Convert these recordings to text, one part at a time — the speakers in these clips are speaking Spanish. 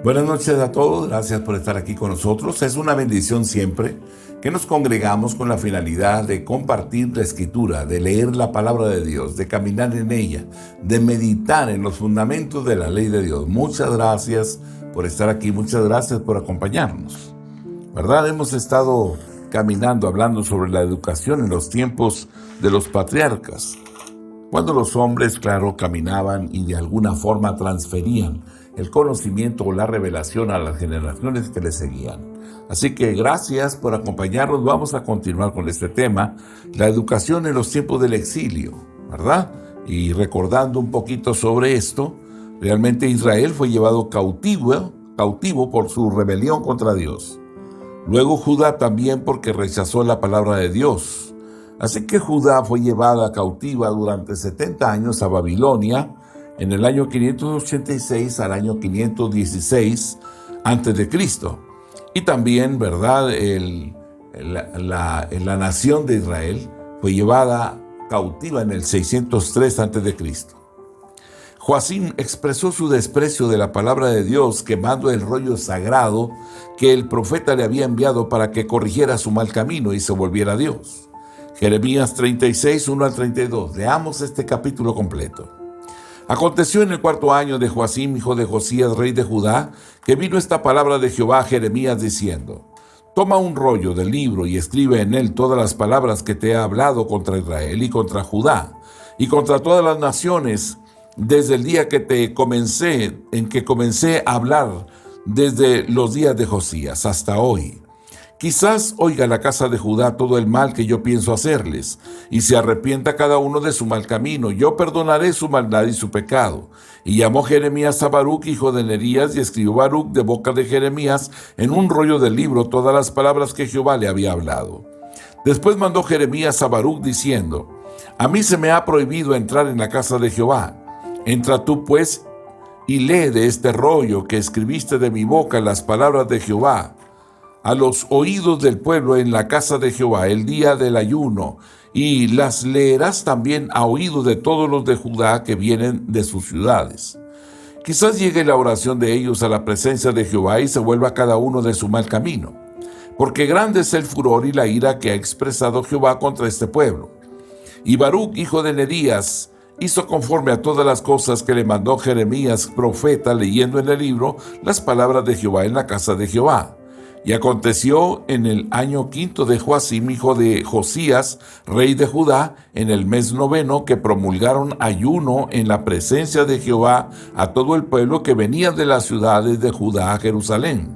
Buenas noches a todos, gracias por estar aquí con nosotros. Es una bendición siempre que nos congregamos con la finalidad de compartir la Escritura, de leer la palabra de Dios, de caminar en ella, de meditar en los fundamentos de la ley de Dios. Muchas gracias por estar aquí, muchas gracias por acompañarnos. ¿Verdad? Hemos estado caminando, hablando sobre la educación en los tiempos de los patriarcas, cuando los hombres, claro, caminaban y de alguna forma transferían el conocimiento o la revelación a las generaciones que les seguían. Así que gracias por acompañarnos. Vamos a continuar con este tema, la educación en los tiempos del exilio, ¿verdad? Y recordando un poquito sobre esto, realmente Israel fue llevado cautivo por su rebelión contra Dios. Luego Judá también porque rechazó la palabra de Dios. Así que Judá fue llevada cautiva durante 70 años a Babilonia, en el año 586 al año 516 a.C. Y también, ¿verdad?, la nación de Israel fue llevada cautiva en el 603 a.C. Joacim expresó su desprecio de la palabra de Dios quemando el rollo sagrado que el profeta le había enviado para que corrigiera su mal camino y se volviera a Dios. Jeremías 36, 1 al 32. Leamos este capítulo completo. Aconteció en el 4.º año de Joacim, hijo de Josías, rey de Judá, que vino esta palabra de Jehová a Jeremías diciendo: Toma un rollo del libro y escribe en él todas las palabras que te he hablado contra Israel y contra Judá y contra todas las naciones desde el día en que comencé a hablar, desde los días de Josías hasta hoy. Quizás oiga la casa de Judá todo el mal que yo pienso hacerles, y se arrepienta cada uno de su mal camino. Yo perdonaré su maldad y su pecado. Y llamó Jeremías a Baruc, hijo de Nerías, y escribió Baruc de boca de Jeremías en un rollo del libro todas las palabras que Jehová le había hablado. Después mandó Jeremías a Baruc diciendo: A mí se me ha prohibido entrar en la casa de Jehová. Entra tú pues y lee de este rollo que escribiste de mi boca las palabras de Jehová a los oídos del pueblo en la casa de Jehová el día del ayuno, y las leerás también a oídos de todos los de Judá que vienen de sus ciudades. Quizás llegue la oración de ellos a la presencia de Jehová y se vuelva cada uno de su mal camino, porque grande es el furor y la ira que ha expresado Jehová contra este pueblo. Y Baruc, hijo de Nerías, hizo conforme a todas las cosas que le mandó Jeremías, profeta, leyendo en el libro las palabras de Jehová en la casa de Jehová. Y aconteció en el año 5 de Joacim, hijo de Josías, rey de Judá, en el mes 9, que promulgaron ayuno en la presencia de Jehová a todo el pueblo que venía de las ciudades de Judá a Jerusalén.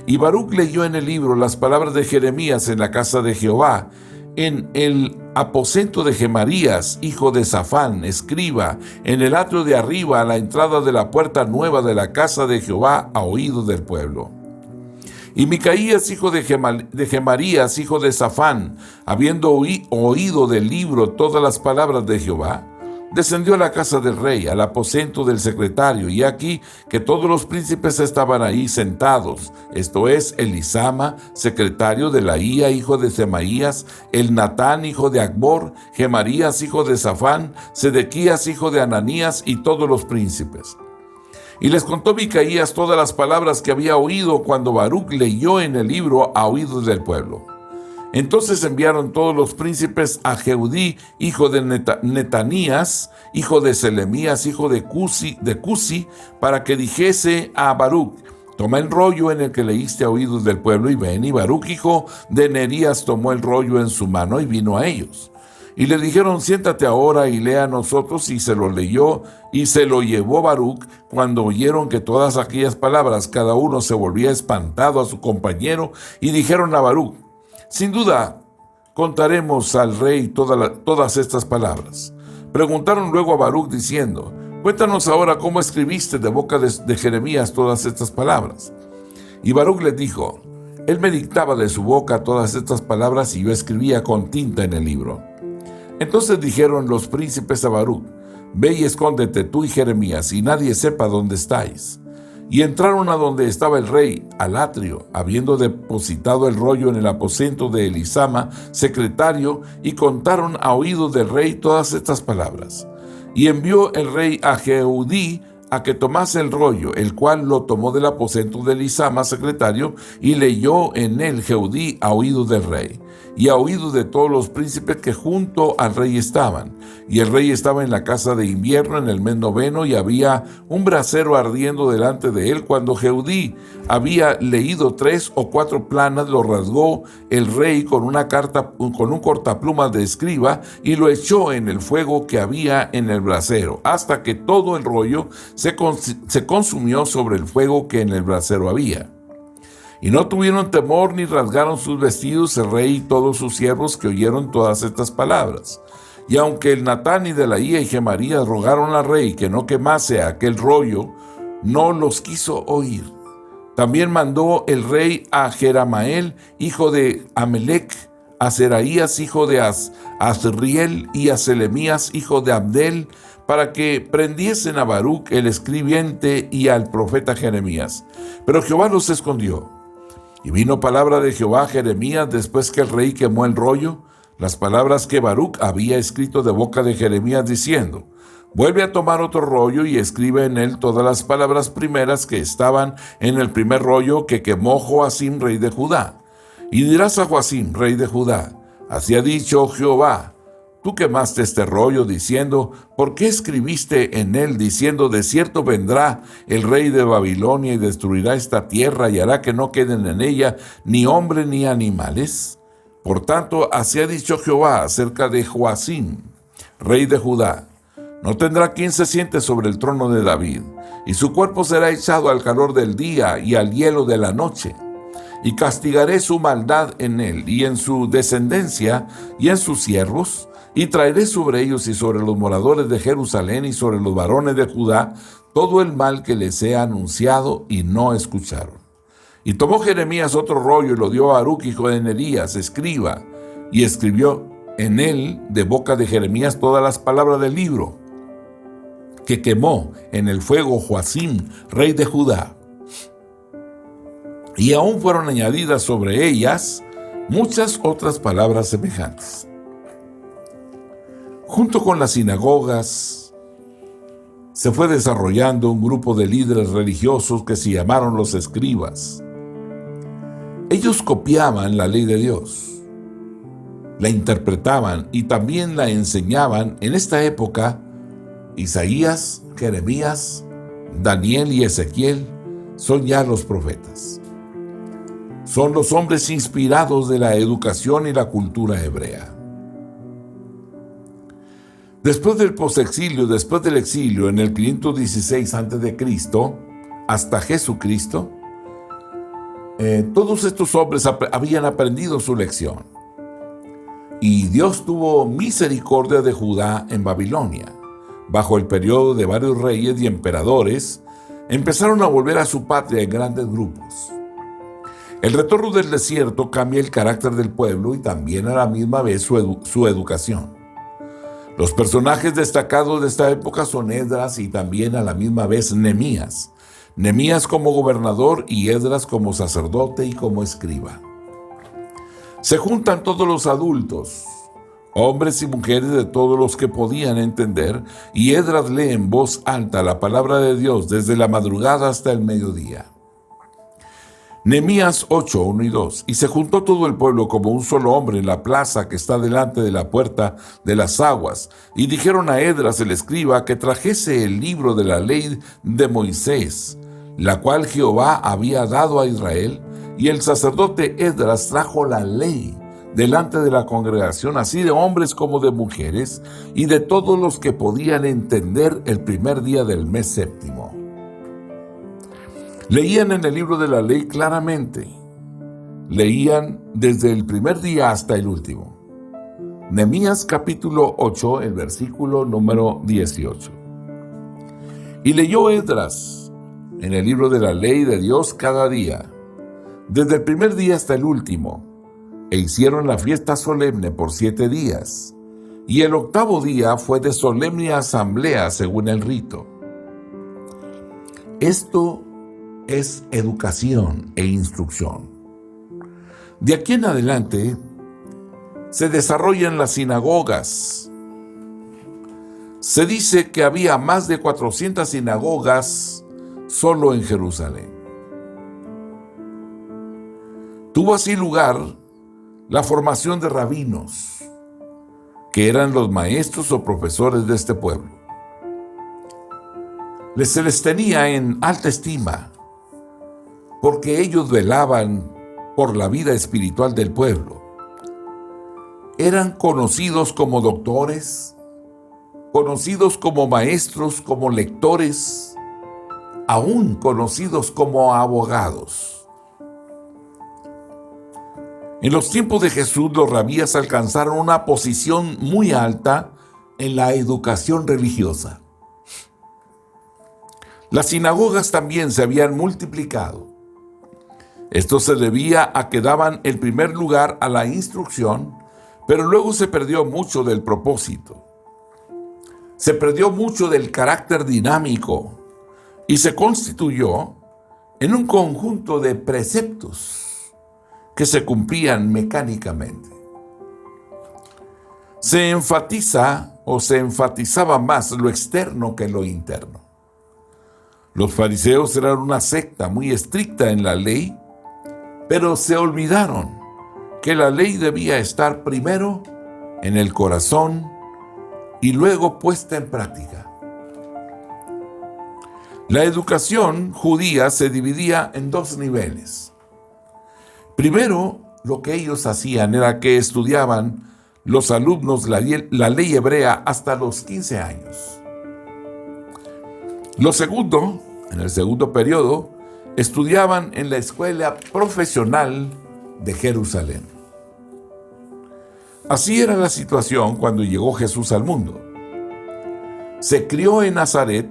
Y Baruc leyó en el libro las palabras de Jeremías en la casa de Jehová, en el aposento de Gemarías, hijo de Safán, escriba, en el atrio de arriba, a la entrada de la puerta nueva de la casa de Jehová, a oídos del pueblo. Y Micaías, hijo de Gemarías, hijo de Safán, habiendo oído del libro todas las palabras de Jehová, descendió a la casa del rey, al aposento del secretario, y aquí que todos los príncipes estaban ahí sentados, esto es, Elisama, secretario de Laía, hijo de Semaías, Elnatán, hijo de Acbor, Gemarías, hijo de Safán, Sedequías, hijo de Ananías, y todos los príncipes. Y les contó Micaías todas las palabras que había oído cuando Baruc leyó en el libro a oídos del pueblo. Entonces enviaron todos los príncipes a Jehudí, hijo de Netanías, hijo de Selemías, hijo de Cusi, para que dijese a Baruc: Toma el rollo en el que leíste a oídos del pueblo y ven. Y Baruc, hijo de Nerías, tomó el rollo en su mano y vino a ellos. Y le dijeron: Siéntate ahora y lea a nosotros. Y se lo leyó y se lo llevó Baruc. Cuando oyeron que todas aquellas palabras, cada uno se volvía espantado a su compañero, y dijeron a Baruc: Sin duda contaremos al rey todas estas palabras. Preguntaron luego a Baruc diciendo: Cuéntanos ahora cómo escribiste de boca de Jeremías todas estas palabras. Y Baruc les dijo: Él me dictaba de su boca todas estas palabras y yo escribía con tinta en el libro. Entonces dijeron los príncipes a Baruc: Ve y escóndete tú y Jeremías, y nadie sepa dónde estáis. Y entraron a donde estaba el rey, al atrio, habiendo depositado el rollo en el aposento de Elisama, secretario, y contaron a oídos del rey todas estas palabras. Y envió el rey a Jehudí, a que tomase el rollo, el cual lo tomó del aposento de Elisama, secretario, y leyó en él Jehudí a oídos del rey, y a oídos de todos los príncipes que junto al rey estaban. Y el rey estaba en la casa de invierno en el mes noveno, y había un brasero ardiendo delante de él. Cuando Jehudí había leído 3 o 4 planas, lo rasgó el rey con un cortaplumas de escriba, y lo echó en el fuego que había en el brasero, hasta que todo el rollo se consumió sobre el fuego que en el brasero había. Y no tuvieron temor ni rasgaron sus vestidos el rey y todos sus siervos que oyeron todas estas palabras. Y aunque el Natán y Delaía y Gemarías rogaron al rey que no quemase aquel rollo, no los quiso oír. También mandó el rey a Jeramael, hijo de Amelec, a Seraías, hijo de Azriel, y a Selemías, hijo de Abdel, para que prendiesen a Baruc el escribiente y al profeta Jeremías. Pero Jehová los escondió. Y vino palabra de Jehová a Jeremías después que el rey quemó el rollo, las palabras que Baruc había escrito de boca de Jeremías, diciendo: vuelve a tomar otro rollo y escribe en él todas las palabras primeras que estaban en el primer rollo que quemó Joacim, rey de Judá. Y dirás a Joacim, rey de Judá: así ha dicho Jehová, tú quemaste este rollo diciendo: ¿por qué escribiste en él diciendo: de cierto vendrá el rey de Babilonia y destruirá esta tierra y hará que no queden en ella ni hombre ni animales? Por tanto, así ha dicho Jehová acerca de Joacim, rey de Judá: no tendrá quien se siente sobre el trono de David, y su cuerpo será echado al calor del día y al hielo de la noche. Y castigaré su maldad en él, y en su descendencia, y en sus siervos, y traeré sobre ellos y sobre los moradores de Jerusalén y sobre los varones de Judá todo el mal que les he anunciado, y no escucharon. Y tomó Jeremías otro rollo y lo dio a Baruc, hijo de Nerías, escriba, y escribió en él de boca de Jeremías todas las palabras del libro que quemó en el fuego Joacim, rey de Judá. Y aún fueron añadidas sobre ellas muchas otras palabras semejantes. Junto con las sinagogas se fue desarrollando un grupo de líderes religiosos que se llamaron los escribas. Ellos copiaban la ley de Dios, la interpretaban y también la enseñaban. En esta época, Isaías, Jeremías, Daniel y Ezequiel son ya los profetas. Son los hombres inspirados de la educación y la cultura hebrea. Después del posexilio, después del exilio, en el 516 a.C., hasta Jesucristo, todos estos hombres habían aprendido su lección. Y Dios tuvo misericordia de Judá en Babilonia. Bajo el periodo de varios reyes y emperadores, empezaron a volver a su patria en grandes grupos. El retorno del desierto cambia el carácter del pueblo y también a la misma vez su educación. Los personajes destacados de esta época son Esdras y también a la misma vez Nehemías. Nehemías como gobernador y Esdras como sacerdote y como escriba. Se juntan todos los adultos, hombres y mujeres de todos los que podían entender, y Esdras lee en voz alta la palabra de Dios desde la madrugada hasta el mediodía. Nehemías 8, 1 y 2. Y se juntó todo el pueblo como un solo hombre en la plaza que está delante de la puerta de las aguas, y dijeron a Esdras el escriba que trajese el libro de la ley de Moisés, la cual Jehová había dado a Israel. Y el sacerdote Esdras trajo la ley delante de la congregación, así de hombres como de mujeres, y de todos los que podían entender, el primer día del mes séptimo. Leían en el libro de la ley claramente. Leían desde el primer día hasta el último. Nehemías capítulo 8, el versículo número 18. Y leyó Esdras en el libro de la ley de Dios cada día, desde el primer día hasta el último, e hicieron la fiesta solemne por 7 días, y el 8º día fue de solemne asamblea según el rito. Esto es educación e instrucción. De aquí en adelante se desarrollan las sinagogas. Se dice que había más de 400 sinagogas solo en Jerusalén. Tuvo así lugar la formación de rabinos, que eran los maestros o profesores de este pueblo. Se les tenía en alta estima, porque ellos velaban por la vida espiritual del pueblo. Eran conocidos como doctores, conocidos como maestros, como lectores, aún conocidos como abogados. En los tiempos de Jesús, los rabíes alcanzaron una posición muy alta en la educación religiosa. Las sinagogas también se habían multiplicado. Esto se debía a que daban el primer lugar a la instrucción, pero luego se perdió mucho del propósito. Se perdió mucho del carácter dinámico y se constituyó en un conjunto de preceptos que se cumplían mecánicamente. Se enfatizaba más lo externo que lo interno. Los fariseos eran una secta muy estricta en la ley, pero se olvidaron que la ley debía estar primero en el corazón y luego puesta en práctica. La educación judía se dividía en dos niveles. Primero, lo que ellos hacían era que estudiaban los alumnos la ley hebrea hasta los 15 años. Lo segundo, en el segundo periodo, estudiaban en la escuela profesional de Jerusalén. Así era la situación cuando llegó Jesús al mundo. Se crió en Nazaret,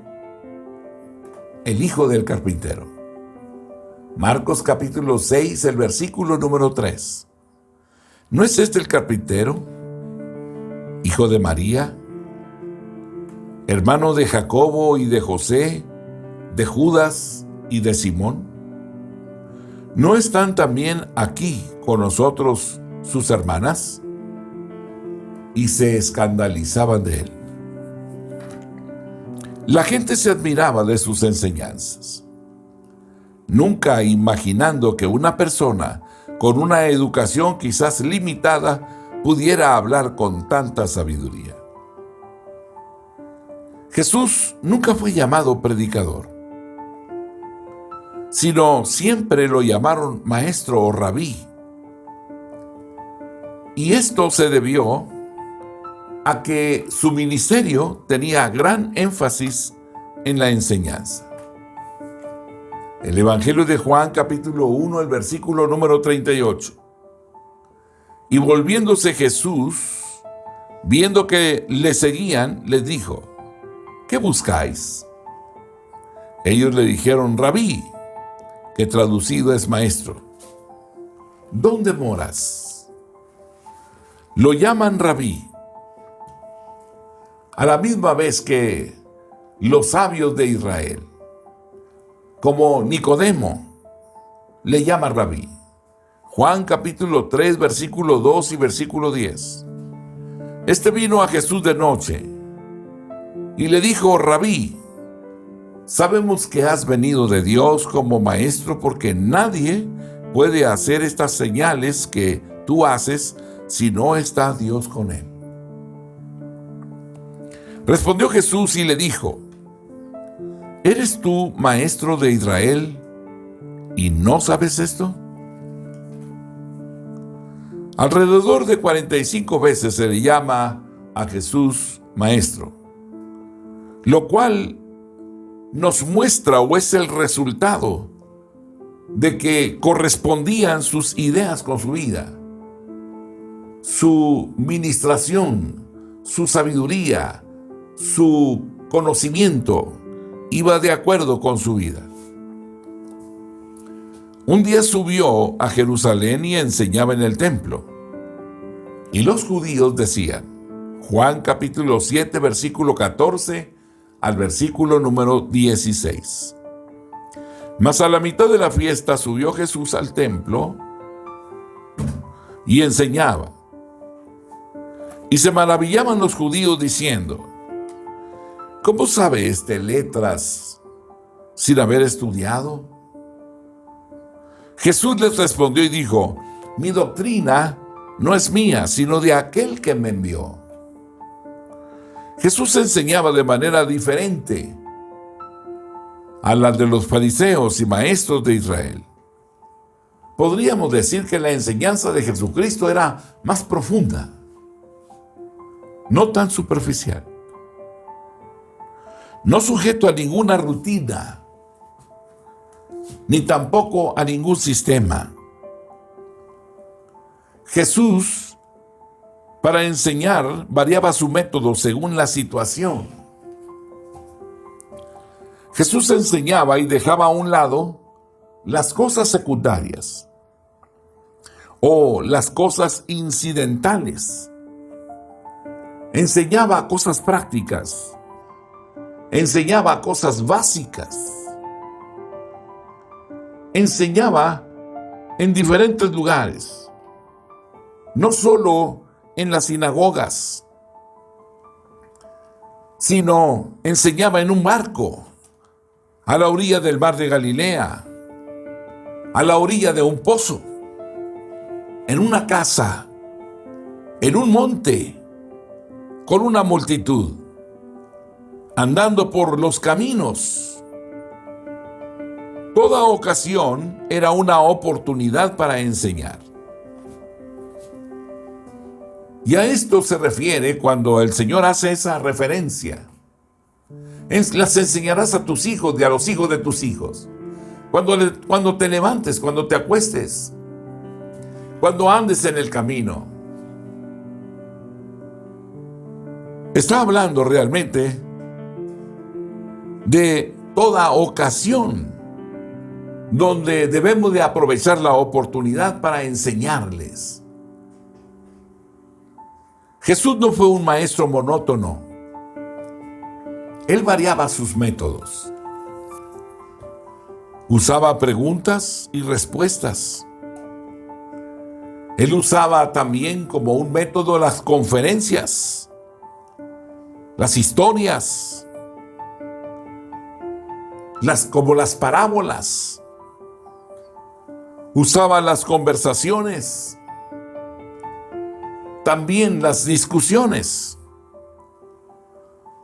el hijo del carpintero. Marcos capítulo 6, el versículo número 3. ¿No es este el carpintero, hijo de María, hermano de Jacobo y de José, de Judas y de Simón? ¿No están también aquí con nosotros sus hermanas? Y se escandalizaban de él. La gente se admiraba de sus enseñanzas, nunca imaginando que una persona con una educación quizás limitada pudiera hablar con tanta sabiduría. Jesús nunca fue llamado predicador, sino siempre lo llamaron maestro o rabí. Y esto se debió a que su ministerio tenía gran énfasis en la enseñanza. El Evangelio de Juan, capítulo 1, el versículo número 38. Y volviéndose Jesús, viendo que le seguían, les dijo: ¿qué buscáis? Ellos le dijeron: Rabí, que traducido es maestro. ¿Dónde moras? Lo llaman Rabí, a la misma vez que los sabios de Israel, como Nicodemo, le llama Rabí. Juan capítulo 3, versículo 2 y versículo 10. Este vino a Jesús de noche y le dijo: Rabí, sabemos que has venido de Dios como maestro, porque nadie puede hacer estas señales que tú haces si no está Dios con él. Respondió Jesús y le dijo: ¿eres tú maestro de Israel y no sabes esto? Alrededor de 45 veces se le llama a Jesús maestro, lo cual nos muestra o es el resultado de que correspondían sus ideas con su vida, su ministración, su sabiduría, su conocimiento iba de acuerdo con su vida. Un día subió a Jerusalén y enseñaba en el templo. Y los judíos decían, Juan capítulo 7, versículo 14 al versículo número 16. Mas a la mitad de la fiesta subió Jesús al templo y enseñaba. Y se maravillaban los judíos diciendo: ¿Cómo sabe este letras sin haber estudiado? Jesús les respondió y dijo: mi doctrina no es mía, sino de aquel que me envió. Jesús enseñaba de manera diferente a la de los fariseos y maestros de Israel. Podríamos decir que la enseñanza de Jesucristo era más profunda, no tan superficial, no sujeto a ninguna rutina, ni tampoco a ningún sistema. Jesús, para enseñar, variaba su método según la situación. Jesús enseñaba y dejaba a un lado las cosas secundarias o las cosas incidentales. Enseñaba cosas prácticas, enseñaba cosas básicas, enseñaba en diferentes lugares, no solo en las sinagogas, sino enseñaba en un barco, a la orilla del mar de Galilea, a la orilla de un pozo, en una casa, en un monte, con una multitud, andando por los caminos. Toda ocasión era una oportunidad para enseñar. Y a esto se refiere cuando el Señor hace esa referencia. Las enseñarás a tus hijos y a los hijos de tus hijos. Cuando te levantes, cuando te acuestes, cuando andes en el camino. Está hablando realmente de toda ocasión donde debemos de aprovechar la oportunidad para enseñarles. Jesús no fue un maestro monótono. Él variaba sus métodos. Usaba preguntas y respuestas. Él usaba también como un método las conferencias, las historias, como las parábolas. Usaba las conversaciones, también las discusiones.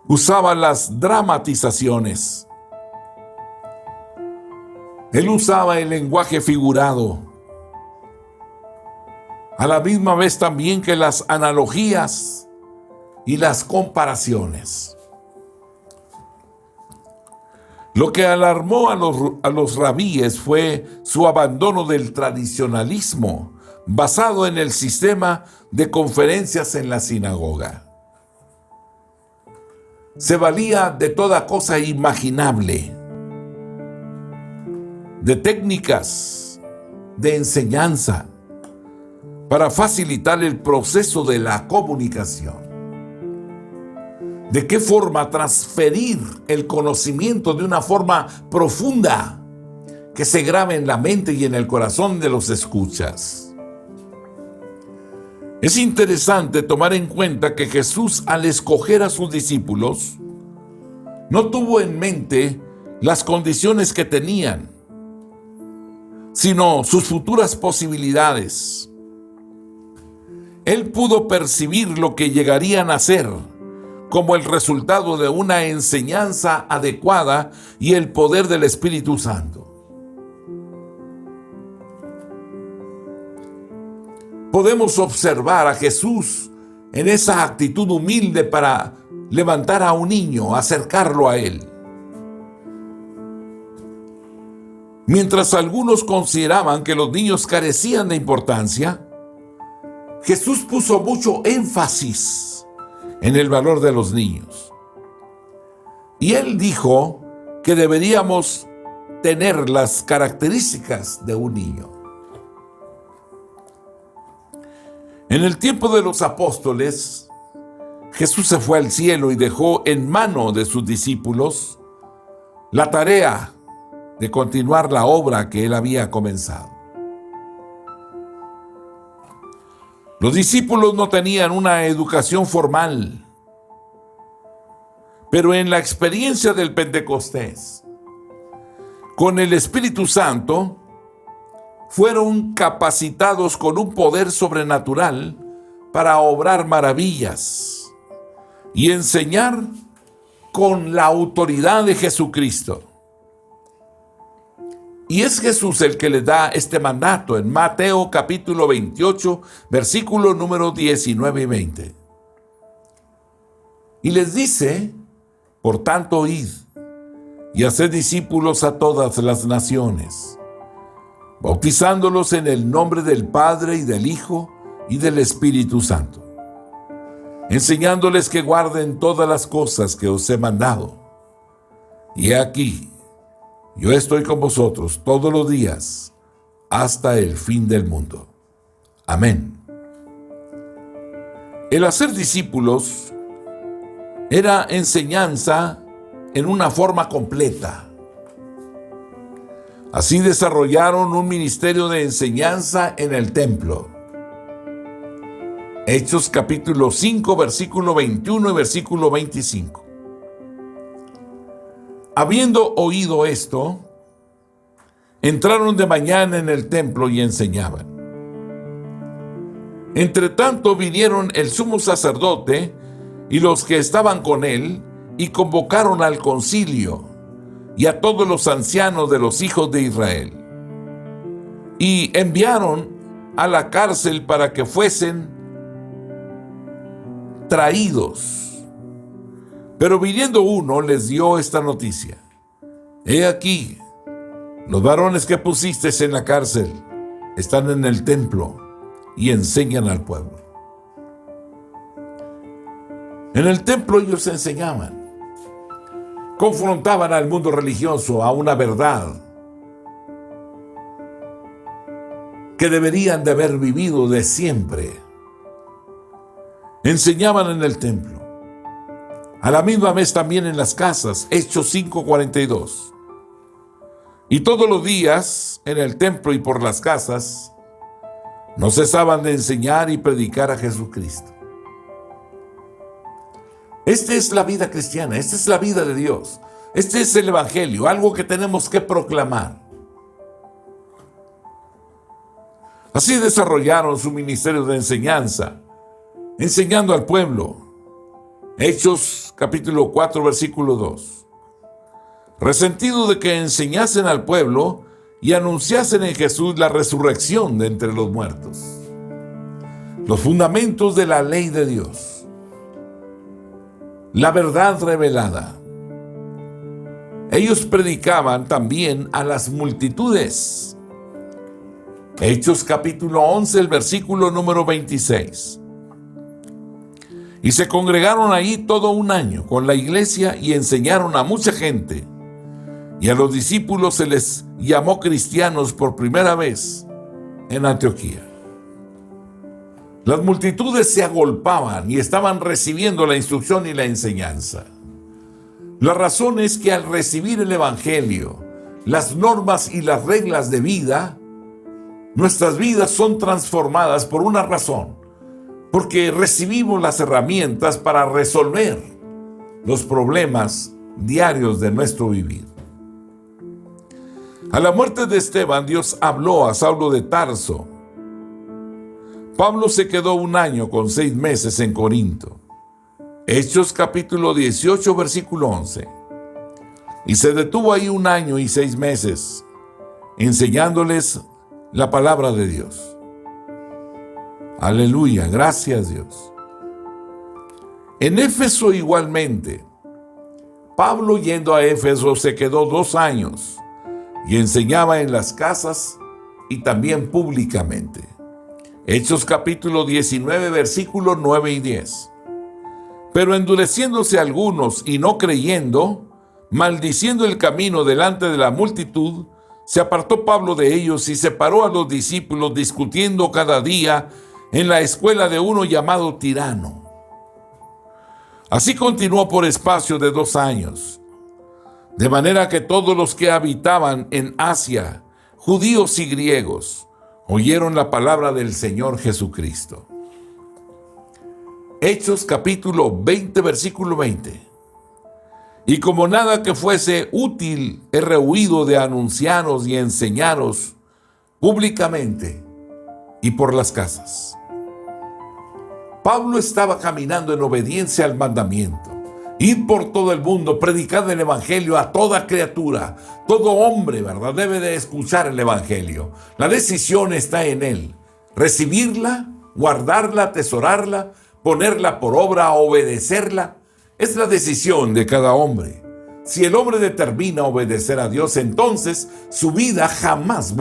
Usaba las dramatizaciones. Él usaba el lenguaje figurado, a la misma vez también que las analogías y las comparaciones. Lo que alarmó a los rabíes fue su abandono del tradicionalismo basado en el sistema de conferencias en la sinagoga. Se valía de toda cosa imaginable, de técnicas de enseñanza para facilitar el proceso de la comunicación. ¿De qué forma transferir el conocimiento de una forma profunda que se grabe en la mente y en el corazón de los escuchas? Es interesante tomar en cuenta que Jesús, al escoger a sus discípulos, no tuvo en mente las condiciones que tenían, sino sus futuras posibilidades. Él pudo percibir lo que llegarían a ser como el resultado de una enseñanza adecuada y el poder del Espíritu Santo. Podemos observar a Jesús en esa actitud humilde para levantar a un niño, acercarlo a Él. Mientras algunos consideraban que los niños carecían de importancia, Jesús puso mucho énfasis en el valor de los niños. Y Él dijo que deberíamos tener las características de un niño. En el tiempo de los apóstoles, Jesús se fue al cielo y dejó en mano de sus discípulos la tarea de continuar la obra que Él había comenzado. Los discípulos no tenían una educación formal, Pero en la experiencia del Pentecostés, con el Espíritu Santo, fueron capacitados con un poder sobrenatural para obrar maravillas y enseñar con la autoridad de Jesucristo. Y es Jesús el que les da este mandato en Mateo capítulo 28, versículos número 19 y 20. Y les dice: por tanto, id y haced discípulos a todas las naciones, bautizándolos en el nombre del Padre y del Hijo y del Espíritu Santo, enseñándoles que guarden todas las cosas que os he mandado. Y he aquí, yo estoy con vosotros todos los días hasta el fin del mundo. Amén. El hacer discípulos era enseñanza en una forma completa. Así desarrollaron un ministerio de enseñanza en el templo. Hechos capítulo 5, versículo 21 y versículo 25. Habiendo oído esto, entraron de mañana en el templo y enseñaban. Entre tanto vinieron el sumo sacerdote y los que estaban con él, y convocaron al concilio y a todos los ancianos de los hijos de Israel, y enviaron a la cárcel para que fuesen traídos. Pero viniendo uno les dio esta noticia: he aquí, los varones que pusisteis en la cárcel están en el templo y enseñan al pueblo. En el templo ellos enseñaban, confrontaban al mundo religioso a una verdad que deberían de haber vivido de siempre. Enseñaban en el templo, a la misma vez también en las casas, Hechos 5:42. Y todos los días en el templo y por las casas no cesaban de enseñar y predicar a Jesucristo. Esta es la vida cristiana, esta es la vida de Dios. Este es el Evangelio, algo que tenemos que proclamar. Así desarrollaron su ministerio de enseñanza, enseñando al pueblo. Hechos capítulo 4, versículo 2. Resentido de que enseñasen al pueblo y anunciasen en Jesús la resurrección de entre los muertos, los fundamentos de la ley de Dios, la verdad revelada. Ellos predicaban también a las multitudes. Hechos capítulo 11, el versículo número 26. Y se congregaron ahí todo un año con la iglesia y enseñaron a mucha gente. Y a los discípulos se les llamó cristianos por primera vez en Antioquía. Las multitudes se agolpaban y estaban recibiendo la instrucción y la enseñanza. La razón es que al recibir el Evangelio, las normas y las reglas de vida, nuestras vidas son transformadas por una razón, porque recibimos las herramientas para resolver los problemas diarios de nuestro vivir. A la muerte de Esteban, Dios habló a Saulo de Tarso. Pablo se quedó 1 año con 6 meses en Corinto. Hechos capítulo 18, versículo 11. Y se detuvo ahí 1 año y 6 meses, enseñándoles la palabra de Dios. Aleluya, gracias Dios. En Éfeso igualmente, Pablo yendo a Éfeso se quedó 2 años y enseñaba en las casas y también públicamente. Hechos capítulo 19, versículos 9 y 10. Pero endureciéndose algunos y no creyendo, maldiciendo el camino delante de la multitud, se apartó Pablo de ellos y separó a los discípulos, discutiendo cada día en la escuela de uno llamado Tirano. Así continuó por espacio de 2 años, de manera que todos los que habitaban en Asia, judíos y griegos, oyeron la palabra del Señor Jesucristo. Hechos capítulo 20, versículo 20. Y como nada que fuese útil, he rehuido de anunciaros y enseñaros públicamente y por las casas. Pablo estaba caminando en obediencia al mandamiento. Ir por todo el mundo, predicar el evangelio a toda criatura. Todo hombre, ¿verdad?, debe de escuchar el evangelio. La decisión está en él. Recibirla, guardarla, atesorarla, ponerla por obra, obedecerla. Es la decisión de cada hombre. Si el hombre determina obedecer a Dios, entonces su vida jamás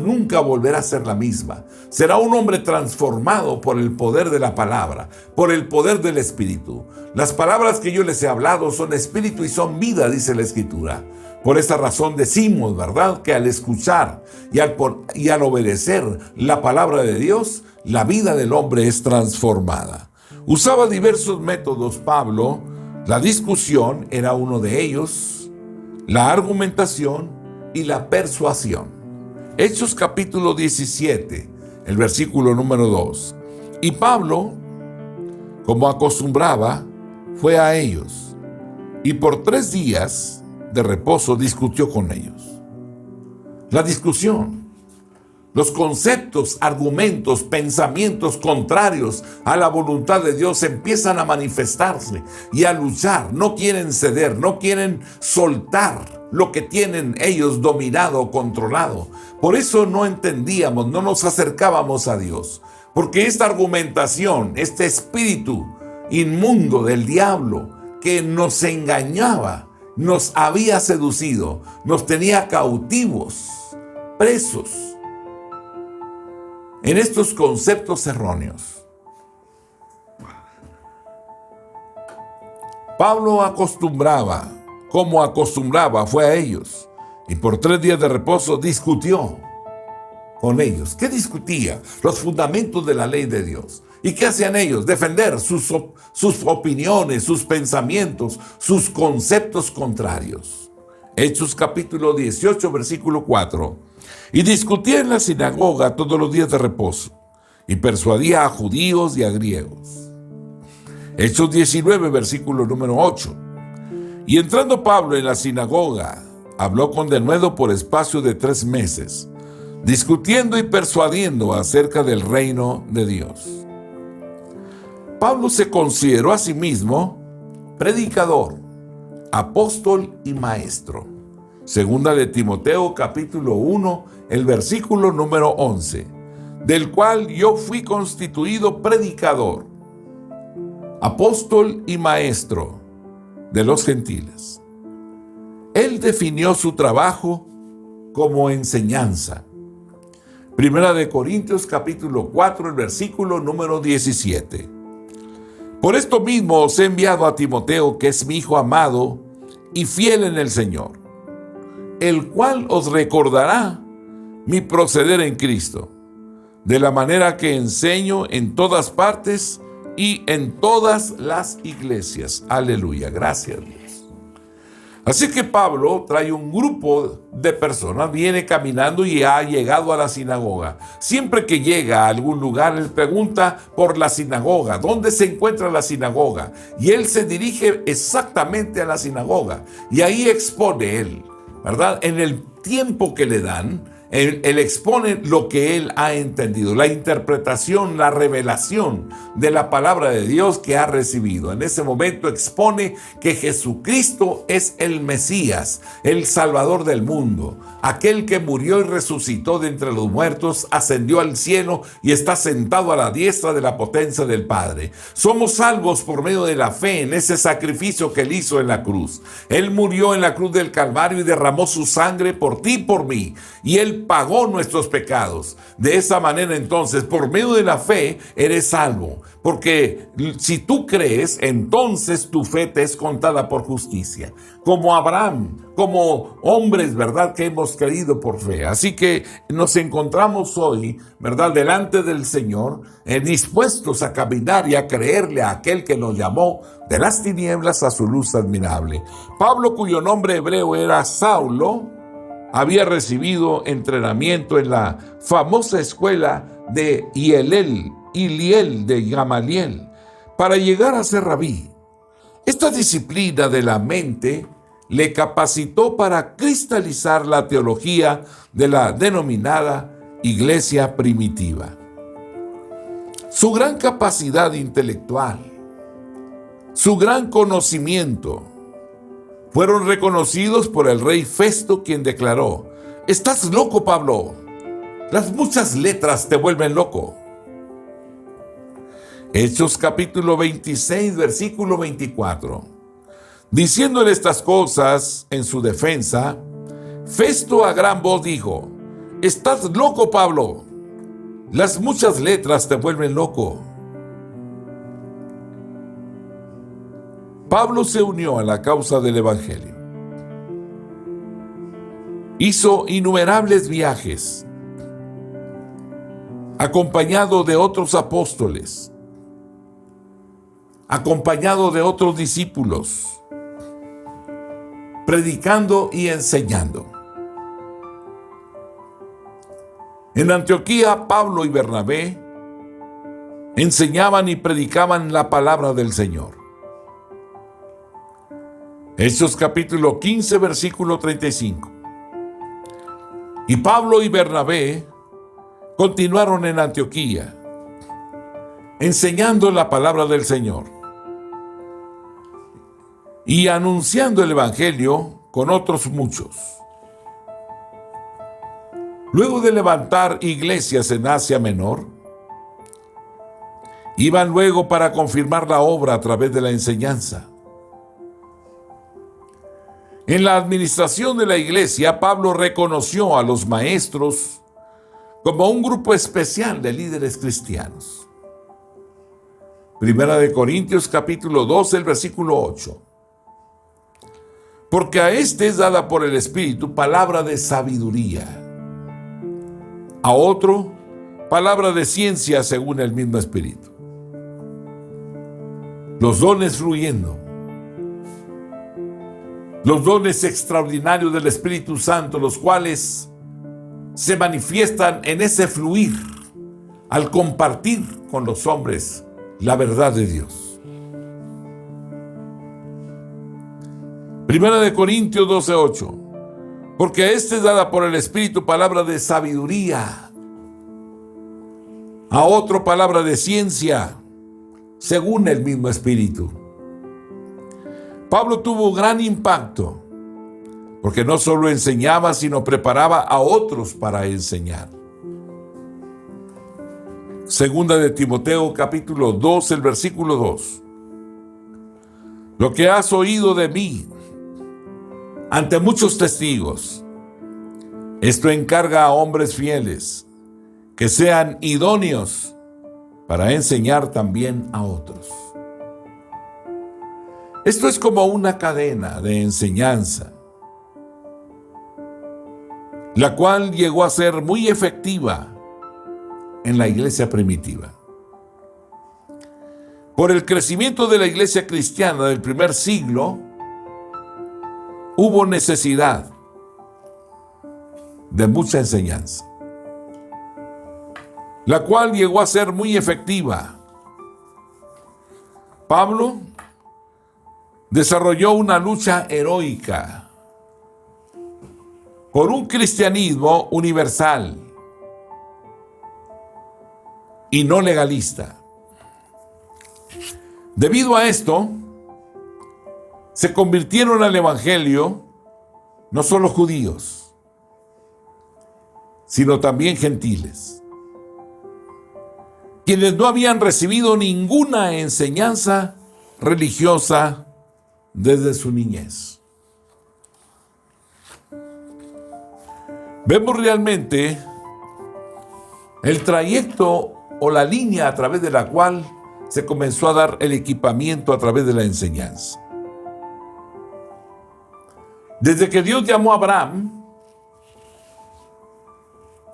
nunca volverá a ser la misma. Será un hombre transformado por el poder de la palabra, por el poder del Espíritu. Las palabras que yo les he hablado son espíritu y son vida, dice la Escritura. Por esa razón decimos, ¿verdad?, que al escuchar y al obedecer la palabra de Dios, la vida del hombre es transformada. Usaba diversos métodos Pablo. La discusión era uno de ellos, la argumentación y la persuasión. Hechos capítulo 17, el versículo número 2. Y Pablo, como acostumbraba, fue a ellos y por 3 días de reposo discutió con ellos. La discusión, los conceptos, argumentos, pensamientos contrarios a la voluntad de Dios empiezan a manifestarse y a luchar. No quieren ceder, no quieren soltar lo que tienen ellos dominado o controlado. Por eso no entendíamos, no nos acercábamos a Dios. Porque esta argumentación, este espíritu inmundo del diablo que nos engañaba, nos había seducido, nos tenía cautivos, presos en estos conceptos erróneos. Pablo acostumbraba, fue a ellos y por 3 días de reposo discutió con ellos. ¿Qué discutía? Los fundamentos de la ley de Dios. ¿Y qué hacían ellos? Defender sus opiniones, sus pensamientos, sus conceptos contrarios. Hechos capítulo 18, versículo 4. Y discutía en la sinagoga todos los días de reposo, y persuadía a judíos y a griegos. Hechos 19, versículo número 8. Y entrando Pablo en la sinagoga, habló con denuedo por espacio de 3 meses, discutiendo y persuadiendo acerca del reino de Dios. Pablo se consideró a sí mismo predicador, apóstol y maestro. Segunda de Timoteo capítulo 1, el versículo número 11, del cual yo fui constituido predicador, apóstol y maestro de los gentiles. Él definió su trabajo como enseñanza. Primera de Corintios capítulo 4, el versículo número 17. Por esto mismo os he enviado a Timoteo, que es mi hijo amado y fiel en el Señor, el cual os recordará mi proceder en Cristo, de la manera que enseño en todas partes y en todas las iglesias. Aleluya, gracias Dios. Así que Pablo trae un grupo de personas, viene caminando y ha llegado a la sinagoga. Siempre que llega a algún lugar, él pregunta por la sinagoga, ¿dónde se encuentra la sinagoga? Y él se dirige exactamente a la sinagoga y ahí expone él, ¿verdad? En el tiempo que le dan, él expone lo que él ha entendido, la interpretación, la revelación de la palabra de Dios que ha recibido. En ese momento expone que Jesucristo es el Mesías, el Salvador del mundo, aquel que murió y resucitó de entre los muertos, ascendió al cielo y está sentado a la diestra de la potencia del Padre. Somos salvos por medio de la fe en ese sacrificio que él hizo en la cruz. Él murió en la cruz del Calvario y derramó su sangre por ti y por mí. Y él pagó nuestros pecados. De esa manera entonces, por medio de la fe, eres salvo. Porque si tú crees, entonces tu fe te es contada por justicia. Como Abraham, como hombres, ¿verdad?, que hemos creído por fe. Así que nos encontramos hoy, ¿verdad?, delante del Señor, dispuestos a caminar y a creerle a aquel que nos llamó de las tinieblas a su luz admirable. Pablo, cuyo nombre hebreo era Saulo, había recibido entrenamiento en la famosa escuela de Iliel de Gamaliel para llegar a ser rabí. Esta disciplina de la mente le capacitó para cristalizar la teología de la denominada iglesia primitiva. Su gran capacidad intelectual, su gran conocimiento, fueron reconocidos por el rey Festo, quien declaró: «Estás loco, Pablo. Las muchas letras te vuelven loco». Hechos capítulo 26, versículo 24. Diciéndole estas cosas en su defensa, Festo a gran voz dijo: «Estás loco, Pablo. Las muchas letras te vuelven loco». Pablo se unió a la causa del Evangelio. Hizo innumerables viajes, acompañado de otros apóstoles, acompañado de otros discípulos, predicando y enseñando. En Antioquía, Pablo y Bernabé enseñaban y predicaban la palabra del Señor. Hechos capítulo 15, versículo 35. Y Pablo y Bernabé continuaron en Antioquía, enseñando la palabra del Señor y anunciando el Evangelio con otros muchos. Luego de levantar iglesias en Asia Menor, iban luego para confirmar la obra a través de la enseñanza. En la administración de la iglesia, Pablo reconoció a los maestros como un grupo especial de líderes cristianos. Primera de Corintios capítulo 12, el versículo 8. Porque a este es dada por el Espíritu palabra de sabiduría, a otro palabra de ciencia según el mismo Espíritu. Los dones fluyendo. Los dones extraordinarios del Espíritu Santo, los cuales se manifiestan en ese fluir al compartir con los hombres la verdad de Dios. Primera de Corintios 12:8. Porque a este es dada por el Espíritu palabra de sabiduría, a otro palabra de ciencia, según el mismo Espíritu. Pablo tuvo gran impacto, porque no solo enseñaba, sino preparaba a otros para enseñar. Segunda de Timoteo capítulo 2, el versículo 2. Lo que has oído de mí ante muchos testigos, esto encarga a hombres fieles, que sean idóneos para enseñar también a otros. Esto es como una cadena de enseñanza, la cual llegó a ser muy efectiva en la iglesia primitiva. Por el crecimiento de la iglesia cristiana del primer siglo, hubo necesidad de mucha enseñanza, la cual llegó a ser muy efectiva. Pablo desarrolló una lucha heroica por un cristianismo universal y no legalista. Debido a esto, se convirtieron al Evangelio no solo judíos, sino también gentiles, quienes no habían recibido ninguna enseñanza religiosa desde su niñez. Vemos realmente el trayecto o la línea a través de la cual se comenzó a dar el equipamiento a través de la enseñanza. Desde que Dios llamó a Abraham,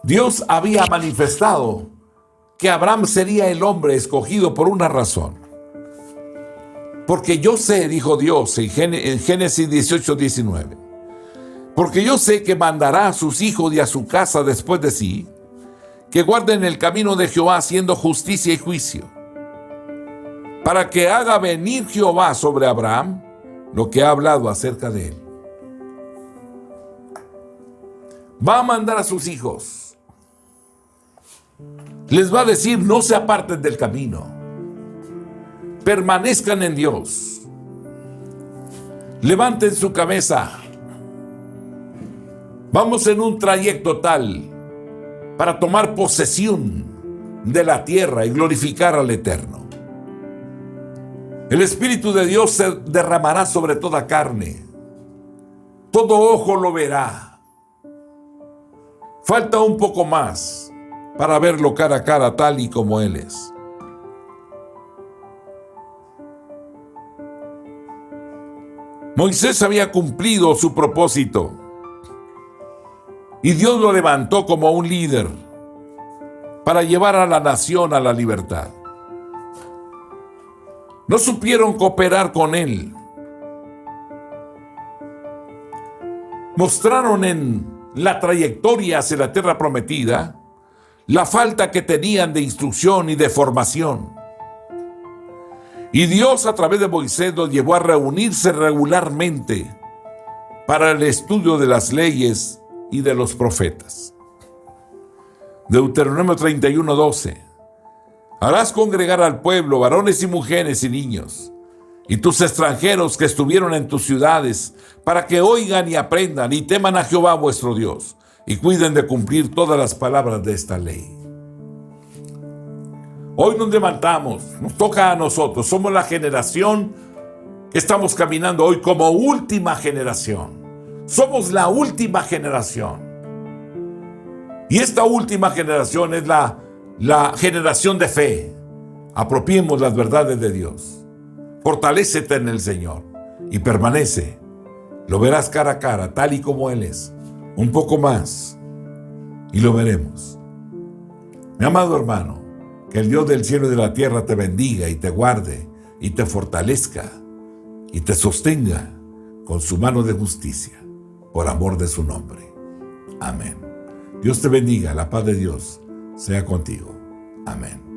Dios había manifestado que Abraham sería el hombre escogido por una razón. Porque yo sé, dijo Dios en Génesis 18:19, porque yo sé que mandará a sus hijos y a su casa después de sí, que guarden el camino de Jehová haciendo justicia y juicio, para que haga venir Jehová sobre Abraham lo que ha hablado acerca de él. Va a mandar a sus hijos. Les va a decir: no se aparten del camino. Permanezcan en Dios. Levanten su cabeza. Vamos en un trayecto tal para tomar posesión de la tierra y glorificar al Eterno. El Espíritu de Dios se derramará sobre toda carne. Todo ojo lo verá. Falta un poco más para verlo cara a cara tal y como Él es. Moisés había cumplido su propósito y Dios lo levantó como un líder para llevar a la nación a la libertad. No supieron cooperar con él. Mostraron en la trayectoria hacia la tierra prometida la falta que tenían de instrucción y de formación. Y Dios, a través de Moisés, los llevó a reunirse regularmente para el estudio de las leyes y de los profetas. Deuteronomio 31:12. Harás congregar al pueblo, varones y mujeres y niños, y tus extranjeros que estuvieron en tus ciudades, para que oigan y aprendan y teman a Jehová vuestro Dios, y cuiden de cumplir todas las palabras de esta ley. Hoy nos levantamos, nos toca a nosotros, somos la generación que estamos caminando hoy como última generación. Somos la última generación. Y esta última generación es la generación de fe. Apropiemos las verdades de Dios. Fortalécete en el Señor y permanece. Lo verás cara a cara, tal y como Él es. Un poco más y lo veremos. Mi amado hermano, que el Dios del cielo y de la tierra te bendiga y te guarde y te fortalezca y te sostenga con su mano de justicia, por amor de su nombre. Amén. Dios te bendiga, la paz de Dios sea contigo. Amén.